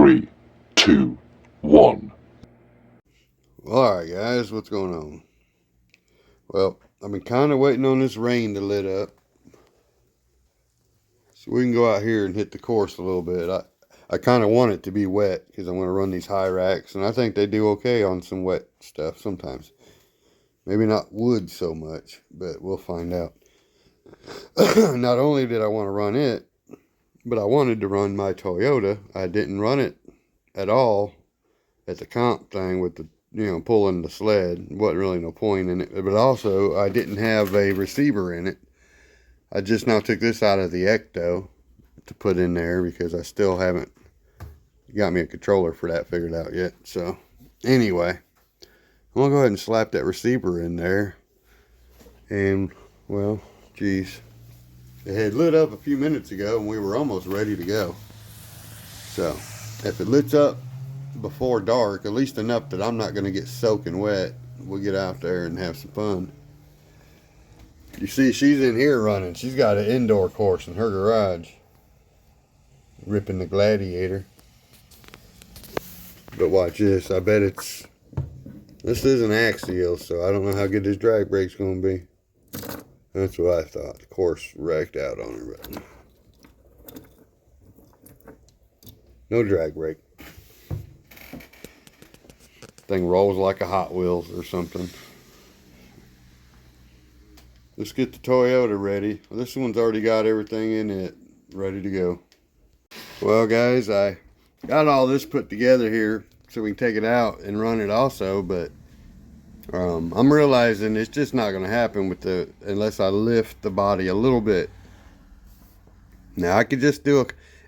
3, 2, 1. Alright guys, what's going on? Well, I've been kind of waiting on this rain to let up so we can go out here and hit the course a little bit. I kind of want it to be wet because I'm going to run these high racks, and I think they do okay on some wet stuff sometimes. Maybe not wood so much, but we'll find out. Not only did I want to run it, but I wanted to run my Toyota. I didn't run it at all at the comp thing with the, pulling the sled. Wasn't really no point in it. But also, I didn't have a receiver in it. I just now took this out of the Ecto to put in there because I still haven't got me a controller for that figured out yet. So, anyway, I'm going to go ahead and slap that receiver in there. And, well, geez. It had lit up a few minutes ago and we were almost ready to go. So, if it lit up before dark, at least enough that I'm not going to get soaking wet, we'll get out there and have some fun. You see, she's in here running. She's got an indoor course in her garage. Ripping the Gladiator. But watch this. I bet this is an axial, so I don't know how good this drag brake's going to be. That's what I thought. The course wrecked out on her, but no drag brake. Thing rolls like a Hot Wheels or something. Let's get the Toyota ready. This one's already got everything in it, ready to go. Well, guys, I got all this put together here so we can take it out and run it also, but I'm realizing it's just not going to happen unless I lift the body a little bit. Now I could just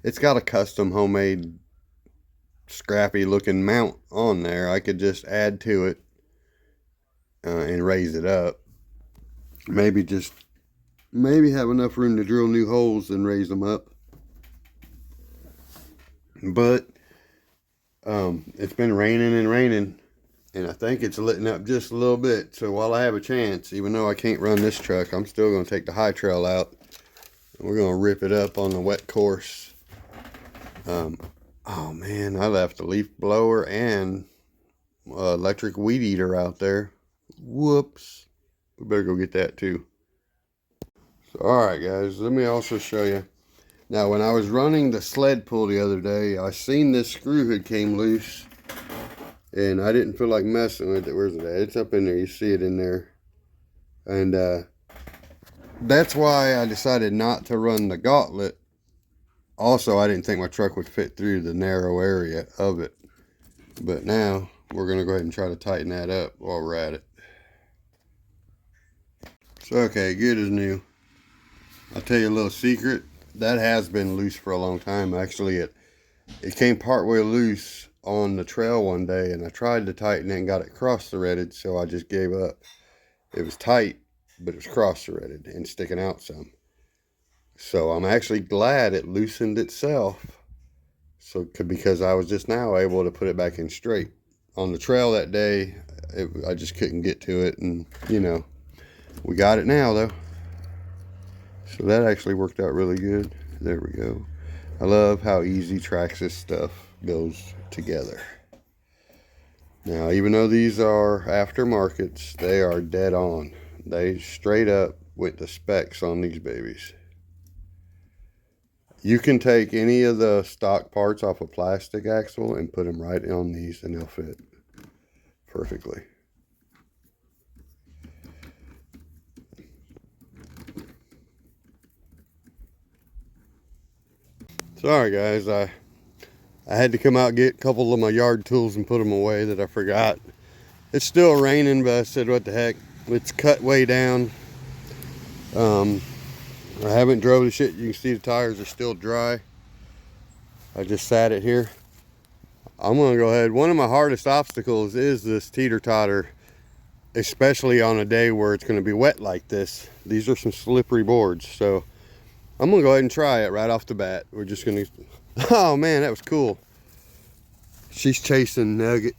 it's got a custom homemade scrappy looking mount on there. I could just add to it and raise it up. Maybe have enough room to drill new holes and raise them up. But it's been raining and raining, and I think it's letting up just a little bit. So while I have a chance, even though I can't run this truck, I'm still going to take the high trail out. And we're going to rip it up on the wet course. Oh man, I left a leaf blower and electric weed eater out there. Whoops. We better go get that too. So, alright guys, let me also show you. Now, when I was running the sled pull the other day, I seen this screw hood came loose. And I didn't feel like messing with it. Where's it at? It's up in there. You see it in there. And that's why I decided not to run the gauntlet. Also, I didn't think my truck would fit through the narrow area of it. But now, we're going to go ahead and try to tighten that up while we're at it. So, okay, good as new. I'll tell you a little secret. That has been loose for a long time. Actually, it came partway loose on the trail one day, and I tried to tighten it and got it cross-threaded, so I just gave up. It was tight, but it was cross-threaded and sticking out some. So I'm actually glad it loosened itself, because I was just now able to put it back in straight. On the trail that day, I just couldn't get to it, and we got it now though. So that actually worked out really good. There we go. I love how easy Traxxas stuff goes together. Now, even though these are aftermarkets, they are dead on. They straight up went the specs on these babies. You can take any of the stock parts off a plastic axle and put them right on these and they'll fit perfectly. Sorry guys, I had to come out and get a couple of my yard tools and put them away that I forgot. It's still raining, but I said what the heck, it's cut way down. I haven't drove the shit. You can see the tires are still dry. I just sat it here. I'm gonna go ahead. One of my hardest obstacles is this teeter-totter, especially on a day where it's gonna be wet like this. These are some slippery boards, so I'm gonna go ahead and try it right off the bat. We're just gonna, oh man, that was cool. She's chasing Nugget.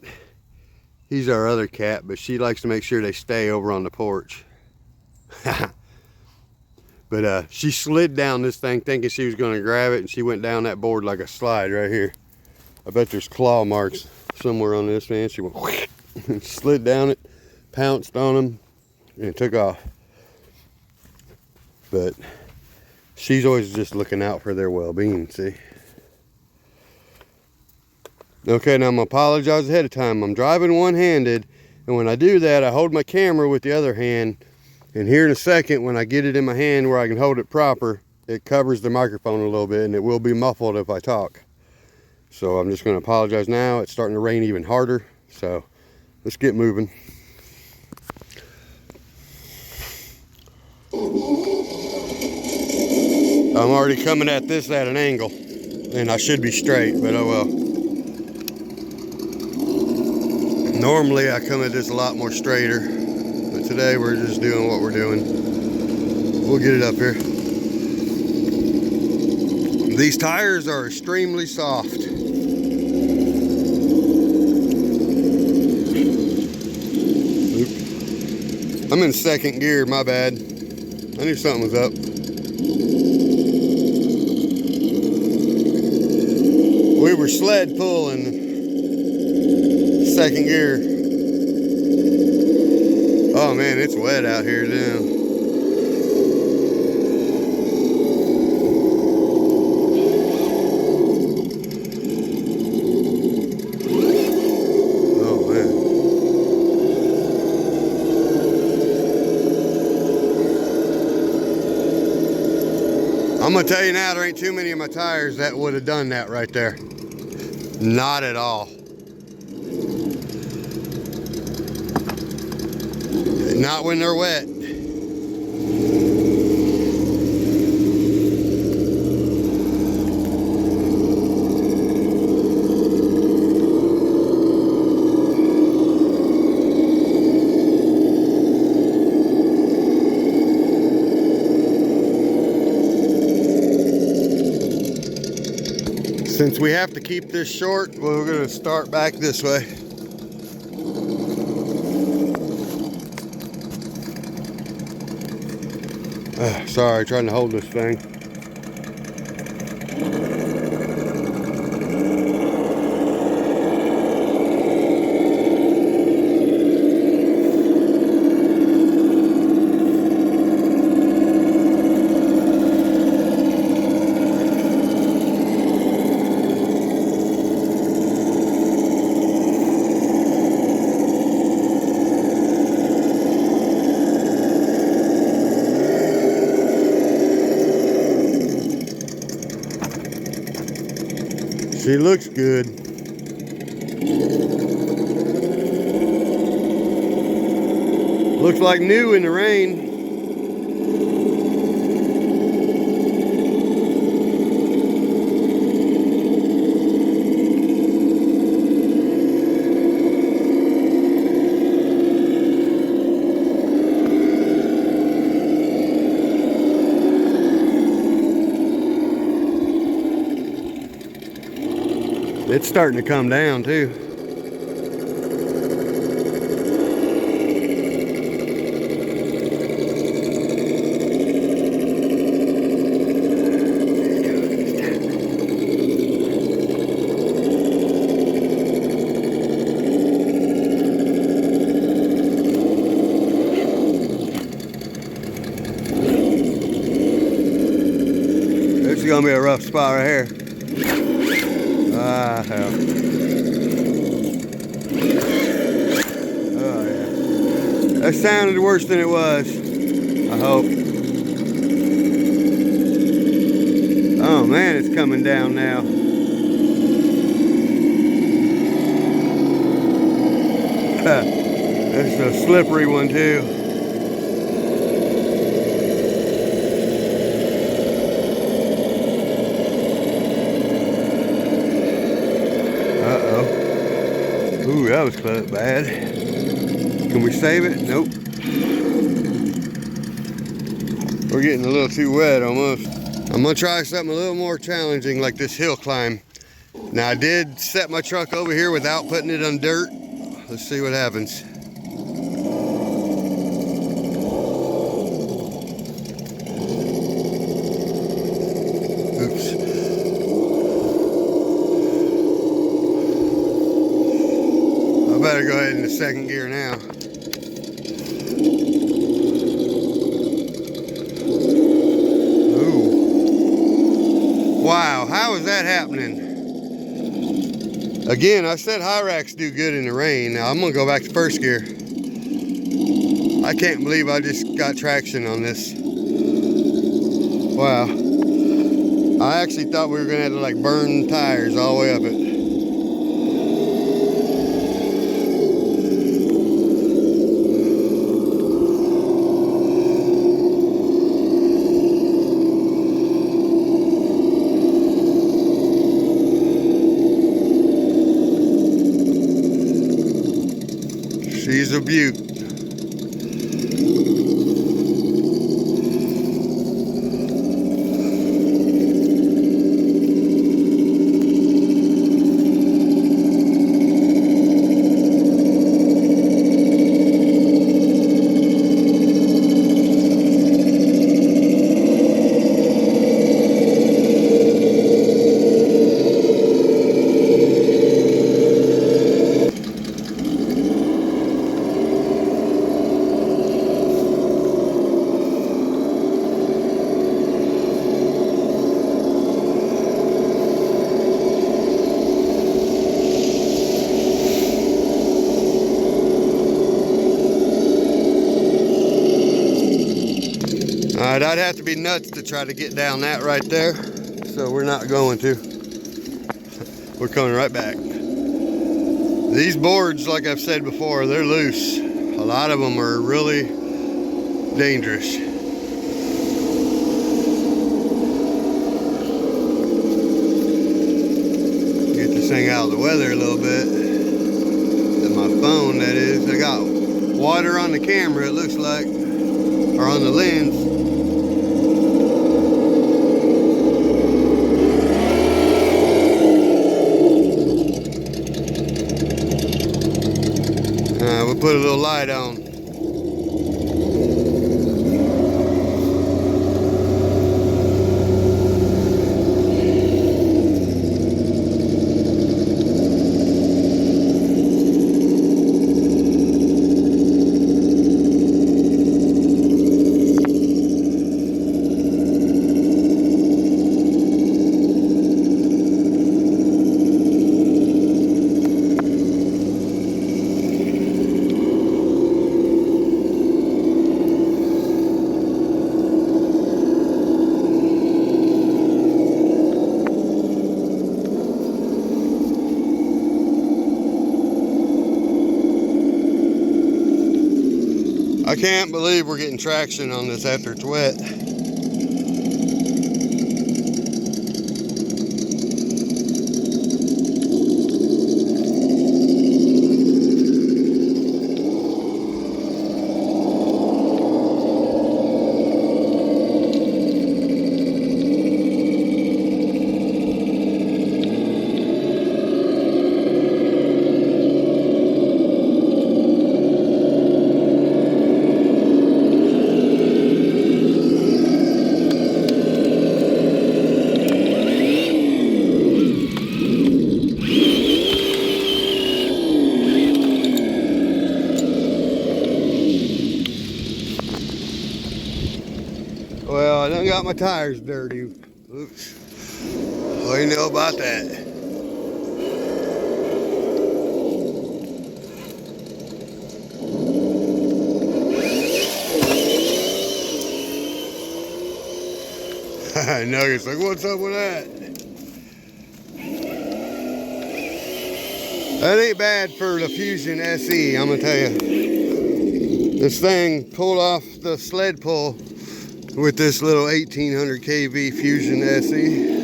He's our other cat, but she likes to make sure they stay over on the porch. But she slid down this thing thinking she was gonna grab it, and she went down that board like a slide right here. I bet there's claw marks somewhere on this, man. She went and slid down it, pounced on them, and took off. But she's always just looking out for their well-being, see? Okay, now I'm gonna apologize ahead of time. I'm driving one-handed, and when I do that, I hold my camera with the other hand, and here in a second, when I get it in my hand where I can hold it proper, it covers the microphone a little bit, and it will be muffled if I talk. So I'm just gonna apologize now. It's starting to rain even harder, so let's get moving. I'm already coming at this at an angle, and I should be straight, but oh well. Normally I come at this a lot more straighter, but today we're just doing what we're doing. We'll get it up here. These tires are extremely soft. Oop. I'm in second gear, my bad. I knew something was up. We were sled pulling second gear. Oh man, it's wet out here now. Oh man. I'm gonna tell you now, there ain't too many of my tires that would have done that right there. Not at all. Not when they're wet. Since we have to keep this short, we're going to start back this way. Sorry, trying to hold this thing. She looks good. Looks like new in the rain. It's starting to come down too. This is gonna be a rough spot right here. Ah, hell. Oh, yeah. That sounded worse than it was, I hope. Oh, man, it's coming down now. That's a slippery one, too. Ooh, that was bad. Can we save it? Nope. We're getting a little too wet almost. I'm gonna try something a little more challenging like this hill climb. Now I did set my truck over here without putting it on dirt. Let's see what happens. Oops. gotta go ahead in the second gear now. Ooh. Wow, how is that happening? Again, I said high racks do good in the rain. Now I'm gonna go back to first gear. I can't believe I just got traction on this. Wow. I actually thought we were gonna have to like burn tires all the way up it. She's a beaut. Alright, I'd have to be nuts to try to get down that right there. So we're not going to. We're coming right back. These boards, like I've said before, they're loose. A lot of them are really dangerous. Get this thing out of the weather a little bit. And my phone, that is. I got water on the camera, it looks like. Or on the lens. We'll put a little light on. I can't believe we're getting traction on this after it's wet. Well, I done got my tires dirty. Oops. What do you know about that? Nuggets like, what's up with that? That ain't bad for the Fusion SE, I'm gonna tell you. This thing pulled off the sled pull with this little 1800 kV Fusion SE.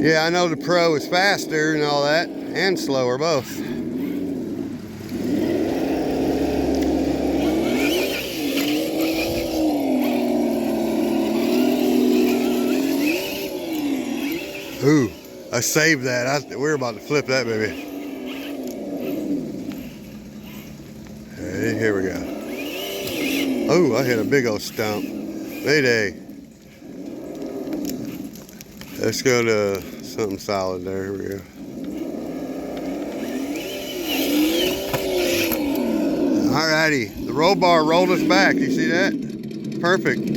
Yeah, I know the Pro is faster and all that, and slower both. Ooh, I saved that. We're about to flip that baby. Hey, here we go. Oh, I hit a big old stump. Mayday. Let's go to something solid there. Here we go. Alrighty, the roll bar rolled us back. You see that? Perfect.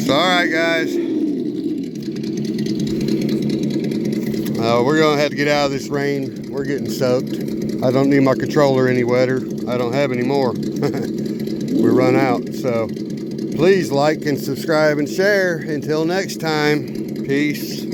So, alright guys. We're gonna have to get out of this rain. We're getting soaked. I don't need my controller any wetter. I don't have any more. We run out. So please like and subscribe and share. Until next time, peace.